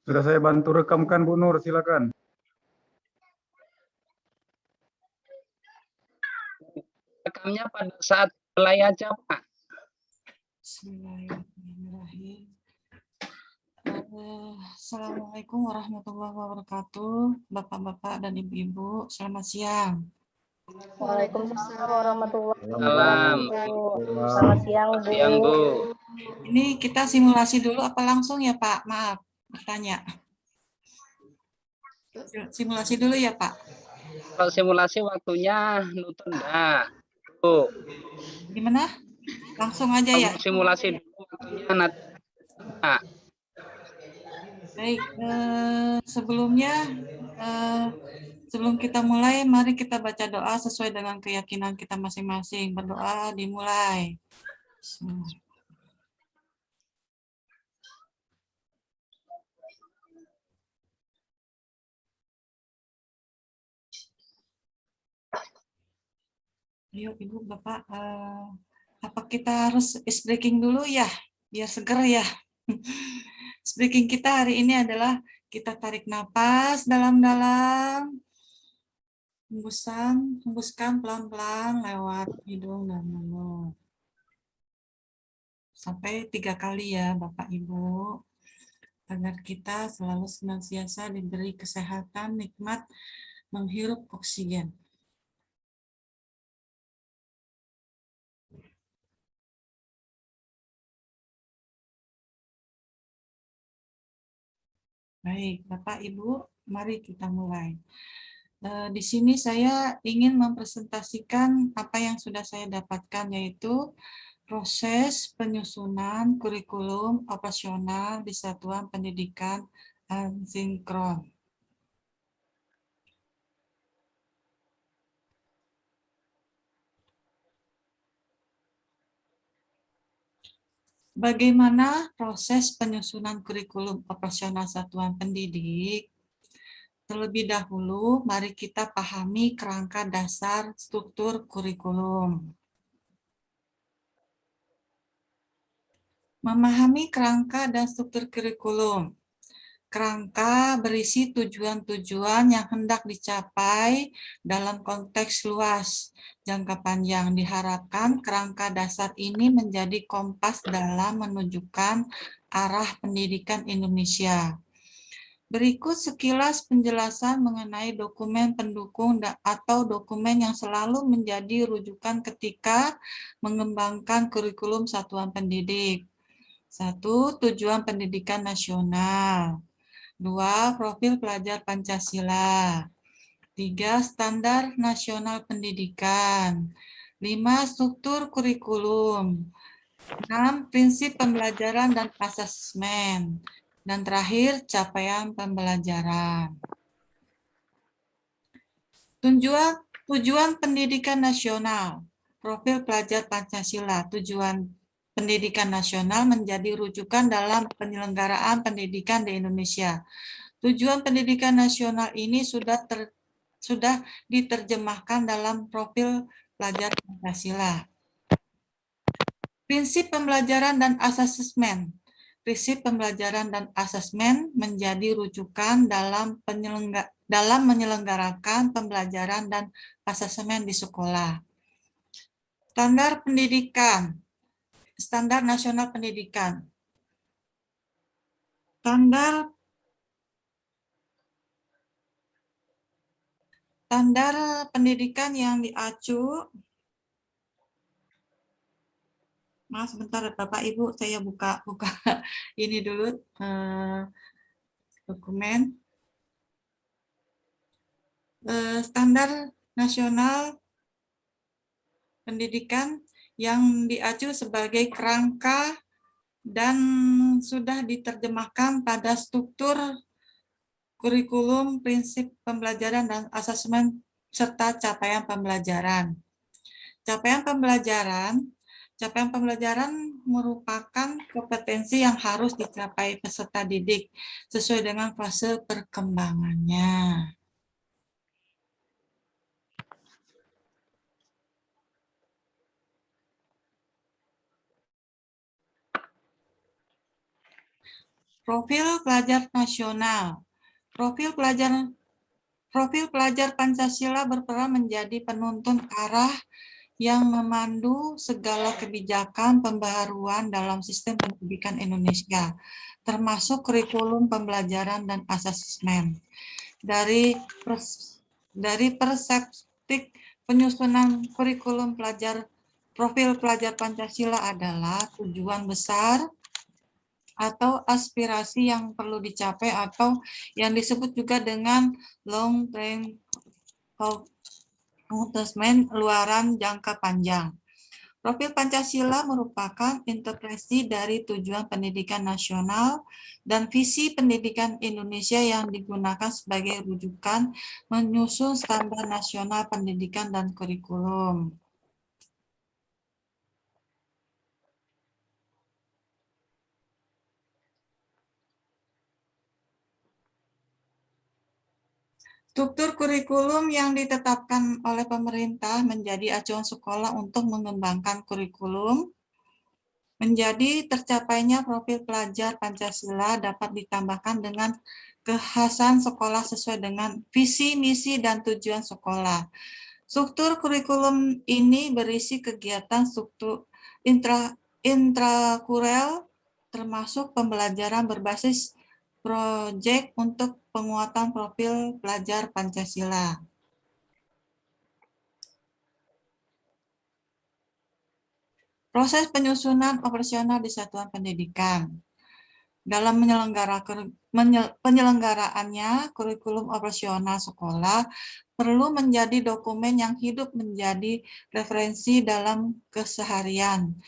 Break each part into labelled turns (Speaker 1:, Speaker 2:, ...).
Speaker 1: Sudah saya bantu rekamkan Bu Nur, silakan.
Speaker 2: Rekamnya pada saat mulai aja, Pak.
Speaker 3: Bismillahirrahmanirrahim. Assalamualaikum warahmatullahi wabarakatuh, Bapak-bapak dan Ibu-ibu, selamat siang.
Speaker 4: Waalaikumsalam warahmatullahi
Speaker 2: Salam.
Speaker 4: wabarakatuh. Selamat siang, Bu.
Speaker 2: Siang, Bu.
Speaker 3: Ini kita simulasi dulu apa langsung ya, Pak? Maaf, bertanya. Simulasi dulu ya, Pak.
Speaker 2: Kalau simulasi waktunya nonton enggak? Bu,
Speaker 3: Gimana? Langsung aja ya.
Speaker 2: kalau simulasi dulu waktunya nanti. Nah,
Speaker 3: Baik, sebelumnya sebelum kita mulai, mari kita baca doa sesuai dengan keyakinan kita masing-masing. Berdoa dimulai. Bismillah. Ayo Ibu, Bapak, apa kita harus ice breaking dulu ya, biar seger ya. Ice breaking kita hari ini adalah kita tarik napas dalam-dalam, hembuskan pelan-pelan lewat hidung dan mulut. Sampai 3 kali ya Bapak Ibu, agar kita selalu senantiasa diberi kesehatan, nikmat menghirup oksigen. Baik, Bapak Ibu, mari kita mulai. Di sini saya ingin mempresentasikan apa yang sudah saya dapatkan, yaitu proses penyusunan kurikulum operasional di Satuan Pendidikan Asinkron. Bagaimana proses penyusunan kurikulum operasional satuan pendidik? Terlebih dahulu, mari kita pahami kerangka dasar struktur kurikulum. Memahami kerangka dan struktur kurikulum. Kerangka berisi tujuan-tujuan yang hendak dicapai dalam konteks luas. Jangka panjang diharapkan kerangka dasar ini menjadi kompas dalam menunjukkan arah pendidikan Indonesia. Berikut sekilas penjelasan mengenai dokumen pendukung atau dokumen yang selalu menjadi rujukan ketika mengembangkan kurikulum satuan pendidik. 1. Tujuan pendidikan nasional. 2. Profil pelajar Pancasila. 3. Standar nasional pendidikan. 5. Struktur kurikulum. 6. Prinsip pembelajaran dan asesmen. Dan terakhir, capaian pembelajaran. Tujuan pendidikan nasional. Profil pelajar Pancasila. Tujuan pendidikan nasional menjadi rujukan dalam penyelenggaraan pendidikan di Indonesia. Tujuan pendidikan nasional ini sudah diterjemahkan dalam profil pelajar Pancasila. Prinsip pembelajaran dan asesmen. Prinsip pembelajaran dan asesmen menjadi rujukan dalam menyelenggarakan pembelajaran dan asesmen di sekolah. Standar pendidikan. Standar nasional pendidikan. Standar pendidikan yang diacu. Maaf sebentar Bapak Ibu, saya buka ini dulu dokumen. Standar nasional pendidikan yang diacu sebagai kerangka dan sudah diterjemahkan pada struktur kurikulum, prinsip pembelajaran dan asesmen serta capaian pembelajaran. Capaian pembelajaran merupakan kompetensi yang harus dicapai peserta didik sesuai dengan fase perkembangannya. Profil pelajar nasional. Profil pelajar Pancasila berperan menjadi penuntun arah yang memandu segala kebijakan pembaharuan dalam sistem pendidikan Indonesia, termasuk kurikulum pembelajaran dan asesmen. Dari perspektif penyusunan kurikulum profil pelajar Pancasila adalah tujuan besar atau aspirasi yang perlu dicapai atau yang disebut juga dengan long term commitment, luaran jangka panjang. Profil Pancasila merupakan interpretasi dari tujuan pendidikan nasional dan visi pendidikan Indonesia yang digunakan sebagai rujukan menyusun standar nasional pendidikan dan kurikulum. Struktur kurikulum yang ditetapkan oleh pemerintah menjadi acuan sekolah untuk mengembangkan kurikulum. Menjadi tercapainya profil pelajar Pancasila dapat ditambahkan dengan kekhasan sekolah sesuai dengan visi, misi, dan tujuan sekolah. Struktur kurikulum ini berisi kegiatan struktur intrakurel termasuk pembelajaran berbasis proyek untuk penguatan profil pelajar Pancasila. Proses penyusunan operasional di satuan pendidikan. Dalam penyelenggaraannya, kurikulum operasional sekolah perlu menjadi dokumen yang hidup menjadi referensi dalam keseharian,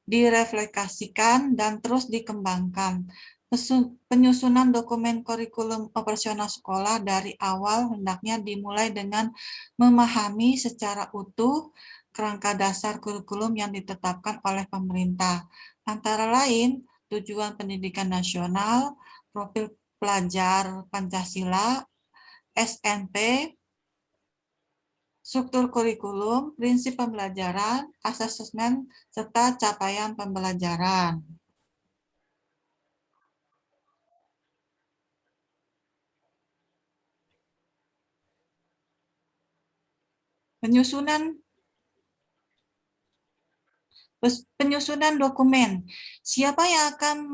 Speaker 3: direfleksikan dan terus dikembangkan. Penyusunan dokumen kurikulum operasional sekolah dari awal hendaknya dimulai dengan memahami secara utuh kerangka dasar kurikulum yang ditetapkan oleh pemerintah, antara lain tujuan pendidikan nasional, profil pelajar Pancasila, SNP, struktur kurikulum, prinsip pembelajaran, asesmen, serta capaian pembelajaran. Penyusunan dokumen. Siapa yang akan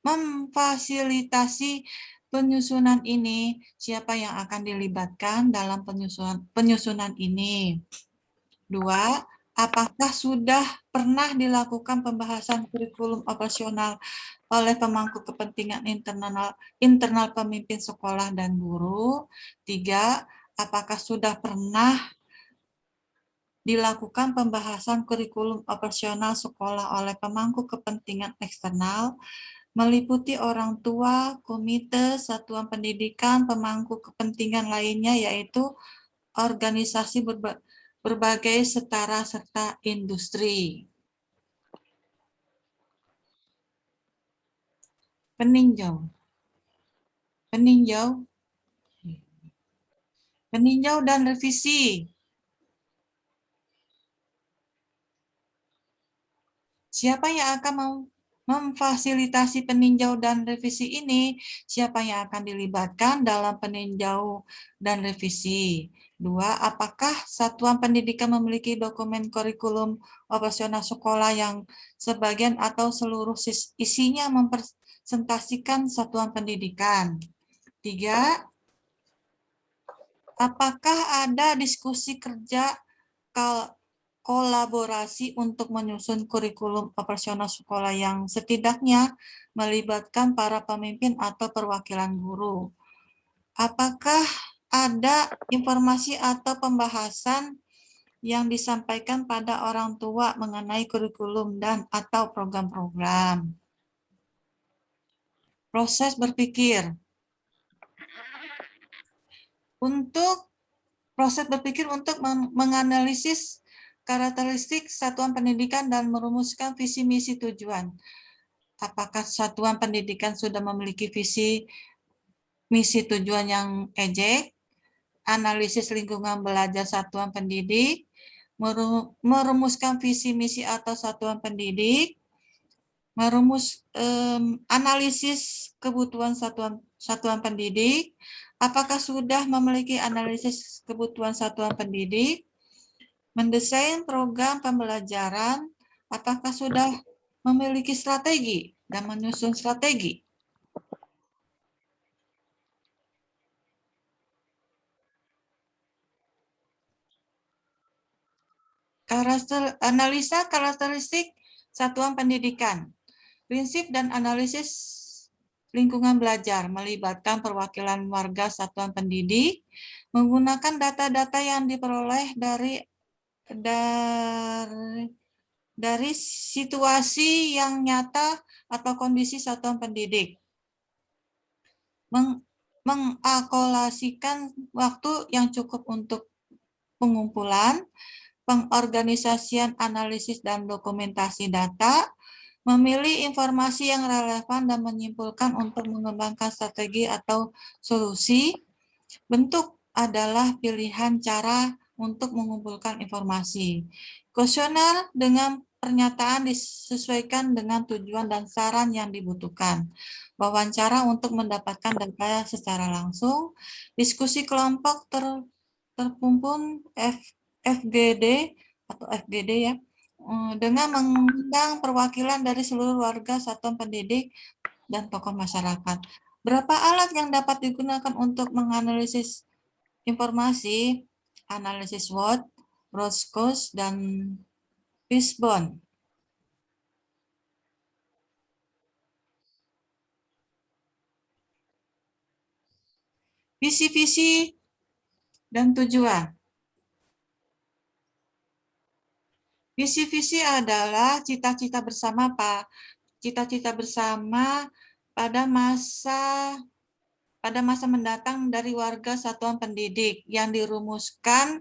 Speaker 3: memfasilitasi penyusunan ini? Siapa yang akan dilibatkan dalam penyusunan ini? 2. Apakah sudah pernah dilakukan pembahasan kurikulum operasional oleh pemangku kepentingan internal pemimpin sekolah dan guru? 3. Apakah sudah pernah dilakukan pembahasan kurikulum operasional sekolah oleh pemangku kepentingan eksternal, meliputi orang tua, komite, satuan pendidikan, pemangku kepentingan lainnya, yaitu organisasi berbagai setara serta industri. Peninjau dan revisi. Siapa yang akan memfasilitasi peninjau dan revisi ini? Siapa yang akan dilibatkan dalam peninjau dan revisi? 2. Apakah satuan pendidikan memiliki dokumen kurikulum operasional sekolah yang sebagian atau seluruh isinya mempresentasikan satuan pendidikan? 3. Apakah ada diskusi kerja kolaborasi untuk menyusun kurikulum operasional sekolah yang setidaknya melibatkan para pemimpin atau perwakilan guru? Apakah ada informasi atau pembahasan yang disampaikan pada orang tua mengenai kurikulum dan atau program-program? Proses berpikir. Proses berpikir untuk menganalisis karakteristik satuan pendidikan dan merumuskan visi misi tujuan. Apakah satuan pendidikan sudah memiliki visi misi tujuan yang ejek? Analisis lingkungan belajar satuan pendidik, merumuskan visi misi atau satuan pendidik, analisis kebutuhan satuan pendidik. Apakah sudah memiliki analisis kebutuhan satuan pendidik? Mendesain program pembelajaran, apakah sudah memiliki strategi dan menyusun strategi? Analisa karakteristik satuan pendidikan. Prinsip dan analisis lingkungan belajar melibatkan perwakilan warga satuan pendidik, menggunakan data-data yang diperoleh dari situasi yang nyata atau kondisi satuan pendidik. Mengakolasikan waktu yang cukup untuk pengumpulan, pengorganisasian analisis dan dokumentasi data, memilih informasi yang relevan dan menyimpulkan untuk mengembangkan strategi atau solusi. Bentuk adalah pilihan cara untuk mengumpulkan informasi. Kuesioner dengan pernyataan disesuaikan dengan tujuan dan saran yang dibutuhkan. Wawancara untuk mendapatkan data secara langsung. Diskusi kelompok terkumpul FGD atau FGD ya, dengan mengundang perwakilan dari seluruh warga satuan pendidik dan tokoh masyarakat. Berapa alat yang dapat digunakan untuk menganalisis informasi? Analisis SWOT, Roscoe, dan Fishbone. Visi-visi dan tujuan. Visi-visi adalah cita-cita bersama pada masa mendatang dari warga satuan pendidik yang dirumuskan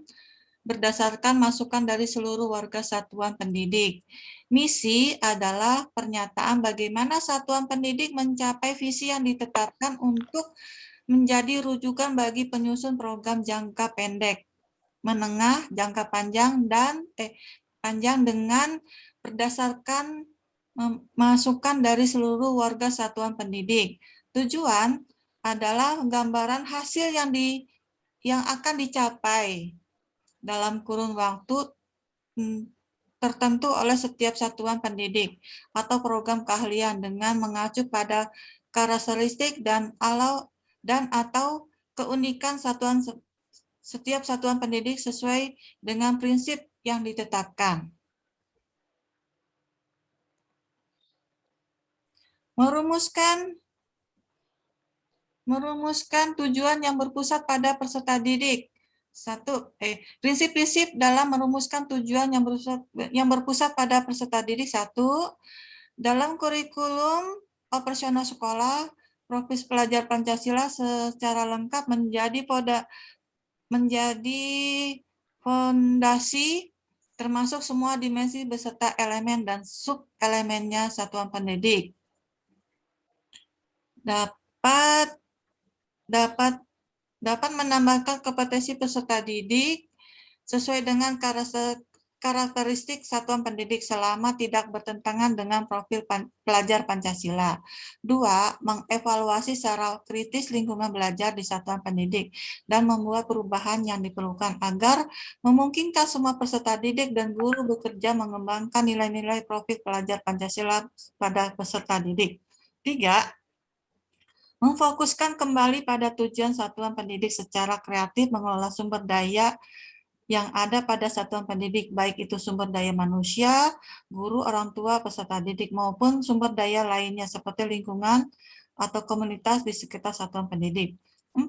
Speaker 3: berdasarkan masukan dari seluruh warga satuan pendidik. Misi adalah pernyataan bagaimana satuan pendidik mencapai visi yang ditetapkan untuk menjadi rujukan bagi penyusun program jangka pendek, menengah, jangka panjang, dan panjang dengan berdasarkan masukan dari seluruh warga satuan pendidik. Tujuan adalah gambaran hasil yang akan dicapai dalam kurun waktu tertentu oleh setiap satuan pendidik atau program keahlian dengan mengacu pada karakteristik dan atau keunikan setiap satuan pendidik sesuai dengan prinsip yang ditetapkan. Merumuskan tujuan yang berpusat pada peserta didik. Prinsip-prinsip dalam merumuskan tujuan yang berpusat pada peserta didik. 1. Dalam kurikulum operasional sekolah, profil pelajar Pancasila secara lengkap menjadi fondasi termasuk semua dimensi beserta elemen dan sub-elemennya satuan pendidik. Dapat menambahkan kompetensi peserta didik sesuai dengan karakteristik satuan pendidik selama tidak bertentangan dengan profil pelajar Pancasila. 2. Mengevaluasi secara kritis lingkungan belajar di satuan pendidik dan membuat perubahan yang diperlukan agar memungkinkan semua peserta didik dan guru bekerja mengembangkan nilai-nilai profil pelajar Pancasila pada peserta didik. 3. Memfokuskan kembali pada tujuan satuan pendidik secara kreatif mengelola sumber daya yang ada pada satuan pendidik, baik itu sumber daya manusia, guru, orang tua, peserta didik, maupun sumber daya lainnya seperti lingkungan atau komunitas di sekitar satuan pendidik. 4.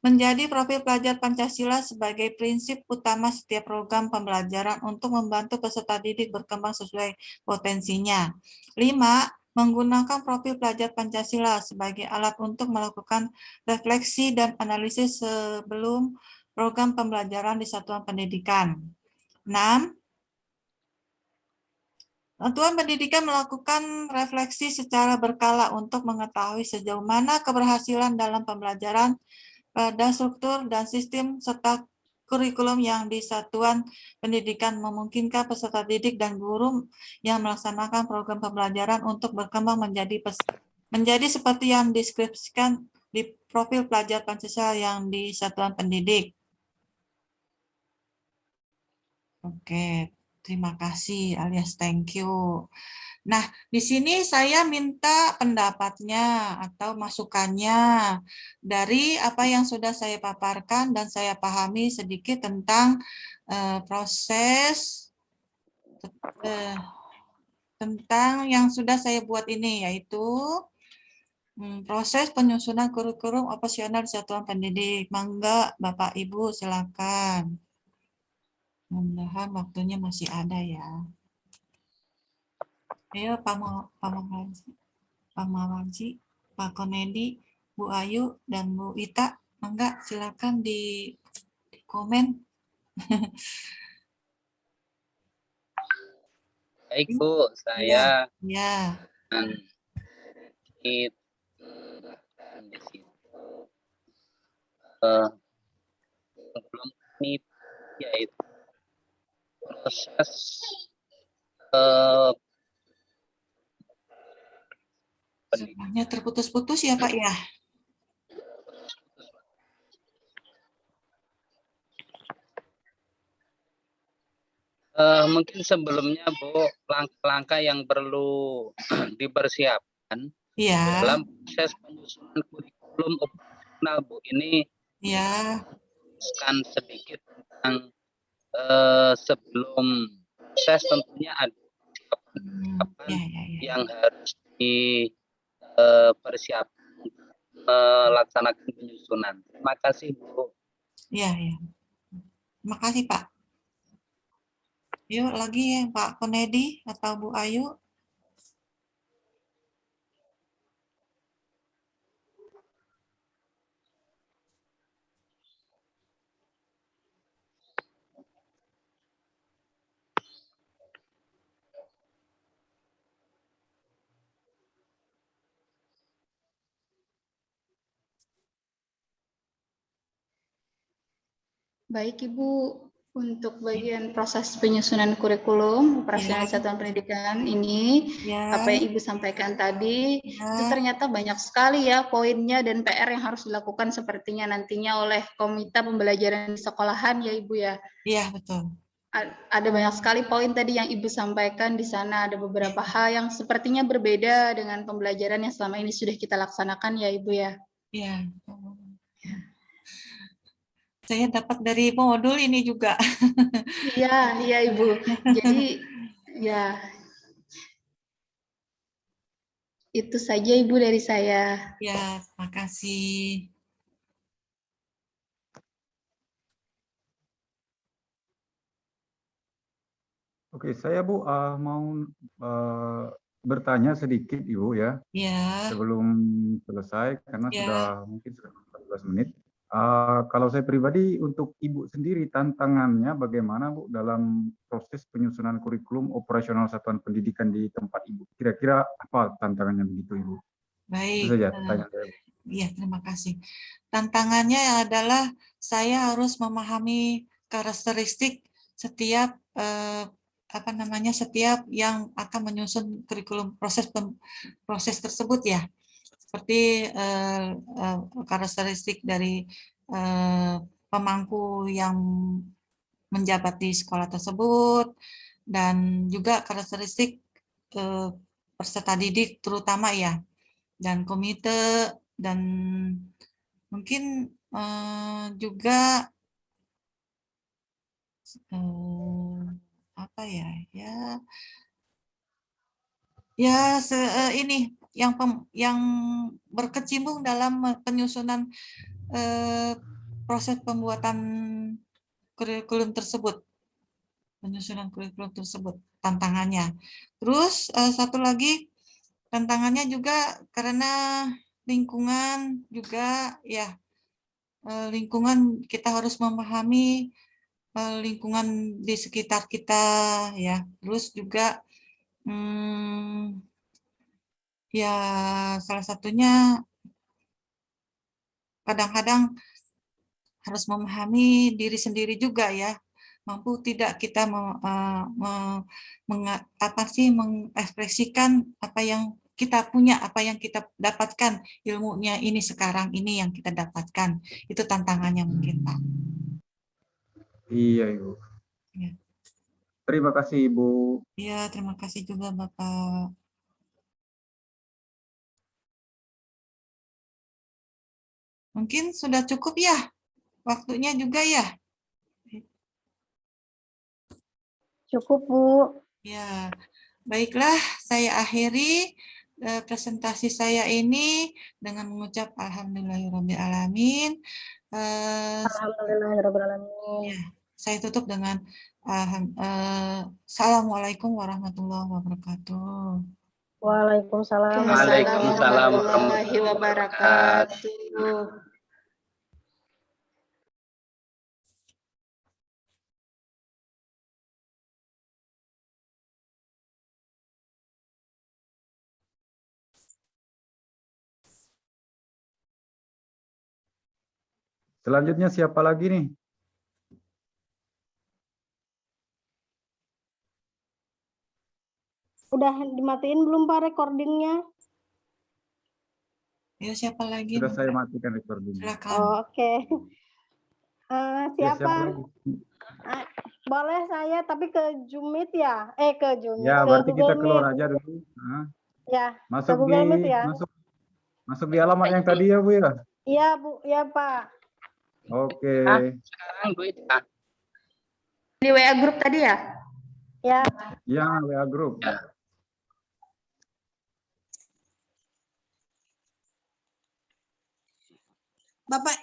Speaker 3: Menjadi profil pelajar Pancasila sebagai prinsip utama setiap program pembelajaran untuk membantu peserta didik berkembang sesuai potensinya. 5. Menggunakan profil pelajar Pancasila sebagai alat untuk melakukan refleksi dan analisis sebelum program pembelajaran di satuan pendidikan. 6. Satuan pendidikan melakukan refleksi secara berkala untuk mengetahui sejauh mana keberhasilan dalam pembelajaran pada struktur dan sistem serta kurikulum yang di satuan pendidikan memungkinkan peserta didik dan guru yang melaksanakan program pembelajaran untuk berkembang menjadi seperti yang deskripsikan di profil pelajar Pancasila yang di satuan pendidik. Oke, terima kasih alias thank you. Nah, di sini saya minta pendapatnya atau masukannya dari apa yang sudah saya paparkan dan saya pahami sedikit tentang proses tentang yang sudah saya buat ini, yaitu proses penyusunan kurikulum operasional di satuan pendidik. Mangga Bapak Ibu silakan. Mudah-mudahan waktunya masih ada ya. Ayo Pak Mawarji, Pak Konedi, Bu Ayu, dan Bu Ita, mangga silakan di komen.
Speaker 2: Baik Bu, saya
Speaker 3: Ya,
Speaker 2: di situ sebelum ini yaitu proses
Speaker 3: semuanya terputus-putus ya Pak ya.
Speaker 2: mungkin sebelumnya Bu, langkah-langkah yang perlu dipersiapkan
Speaker 3: Ya,
Speaker 2: dalam proses penyusunan kurikulum operasional Bu, ini
Speaker 3: ya,
Speaker 2: kan sedikit tentang sebelum proses tentunya ada
Speaker 3: ya, ya, ya.
Speaker 2: yang harus dipersiapkan melaksanakan penyusunan. Terima kasih Bu.
Speaker 3: Ya, ya. Terima kasih Pak. Yuk lagi Pak Konedi atau Bu Ayu.
Speaker 5: Baik Ibu, untuk bagian proses penyusunan kurikulum operasional
Speaker 3: Ya.
Speaker 5: satuan pendidikan ini,
Speaker 3: Ya,
Speaker 5: apa yang Ibu sampaikan tadi, itu
Speaker 3: ya,
Speaker 5: ternyata banyak sekali ya poinnya dan PR yang harus dilakukan sepertinya nantinya oleh komite pembelajaran di sekolahan ya Ibu ya.
Speaker 3: ya betul.
Speaker 5: Ada banyak sekali poin tadi yang Ibu sampaikan di sana, ada beberapa hal yang sepertinya berbeda dengan pembelajaran yang selama ini sudah kita laksanakan ya Ibu ya.
Speaker 3: Ya. Saya dapat dari modul ini juga.
Speaker 5: Iya, iya Ibu. Jadi ya itu saja Ibu dari saya.
Speaker 3: Ya, terima kasih.
Speaker 1: Oke, saya Bu mau bertanya sedikit Ibu ya
Speaker 3: Ya,
Speaker 1: sebelum selesai karena
Speaker 3: ya.
Speaker 1: sudah mungkin sudah 14 menit. Kalau saya pribadi untuk Ibu sendiri tantangannya bagaimana Bu dalam proses penyusunan kurikulum operasional satuan pendidikan di tempat Ibu? Kira-kira apa tantangannya begitu Ibu? Itu
Speaker 3: Baik.
Speaker 1: saja pertanyaan saya.
Speaker 3: Iya, terima kasih. Tantangannya adalah saya harus memahami karakteristik setiap setiap yang akan menyusun kurikulum proses tersebut ya. Seperti karakteristik dari pemangku yang menjabat di sekolah tersebut dan juga karakteristik peserta didik terutama ya, dan komite, dan mungkin juga apa ya, ini yang berkecimpung dalam penyusunan proses pembuatan kurikulum tersebut, tantangannya. Terus satu lagi tantangannya juga karena lingkungan juga ya, lingkungan kita harus memahami lingkungan di sekitar kita ya. Terus juga ya salah satunya kadang-kadang harus memahami diri sendiri juga ya. Mampu tidak kita mengekspresikan apa yang kita punya, apa yang kita dapatkan, ilmunya ini sekarang ini yang kita dapatkan. Itu tantangannya mungkin, Pak.
Speaker 1: Iya, Ibu.
Speaker 3: Ya.
Speaker 1: Terima kasih, Ibu.
Speaker 3: Iya, terima kasih juga Bapak. Mungkin sudah cukup ya, waktunya juga ya.
Speaker 4: Cukup, Bu.
Speaker 3: Ya, baiklah, saya akhiri presentasi saya ini dengan mengucap alhamdulillahirrahmanirrahim.
Speaker 4: Alhamdulillahirrahmanirrahim.
Speaker 3: Ya, saya tutup dengan Assalamualaikum warahmatullahi wabarakatuh.
Speaker 4: Waalaikumsalam.
Speaker 2: Waalaikumsalam
Speaker 5: warahmatullahi wabarakatuh.
Speaker 1: Selanjutnya siapa lagi nih?
Speaker 4: Udah dimatiin belum Pak recordingnya?
Speaker 3: Ya, siapa lagi?
Speaker 1: Sudah saya matikan recording.
Speaker 3: Silakan.
Speaker 4: Oh, oke.
Speaker 1: Ya,
Speaker 4: Siapa?
Speaker 1: lagi?
Speaker 4: Boleh saya tapi ke Jumit ya? Ke Jumit.
Speaker 1: Ya,
Speaker 4: ke
Speaker 1: berarti kita
Speaker 4: Google
Speaker 1: keluar
Speaker 4: Meet.
Speaker 1: aja dulu. Nah,
Speaker 4: Ya,
Speaker 1: masuk
Speaker 4: ke Google
Speaker 1: di
Speaker 4: Meet ya?
Speaker 1: masuk di alamat yang tadi ya, Bu ya.
Speaker 4: Iya, Bu. Ya, Pak.
Speaker 1: Oke.
Speaker 2: Sekarang Bu Ita.
Speaker 5: Di WA grup tadi ya?
Speaker 4: Ya.
Speaker 1: Ya, WA Group.
Speaker 2: Ya.
Speaker 3: Bapak,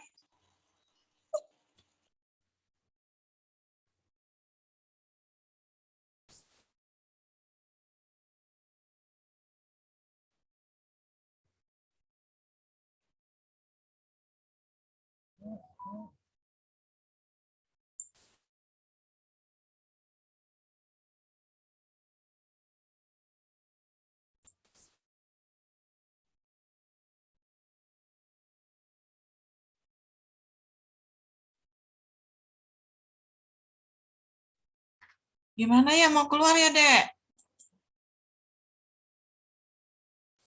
Speaker 3: gimana ya, mau keluar ya, Dek?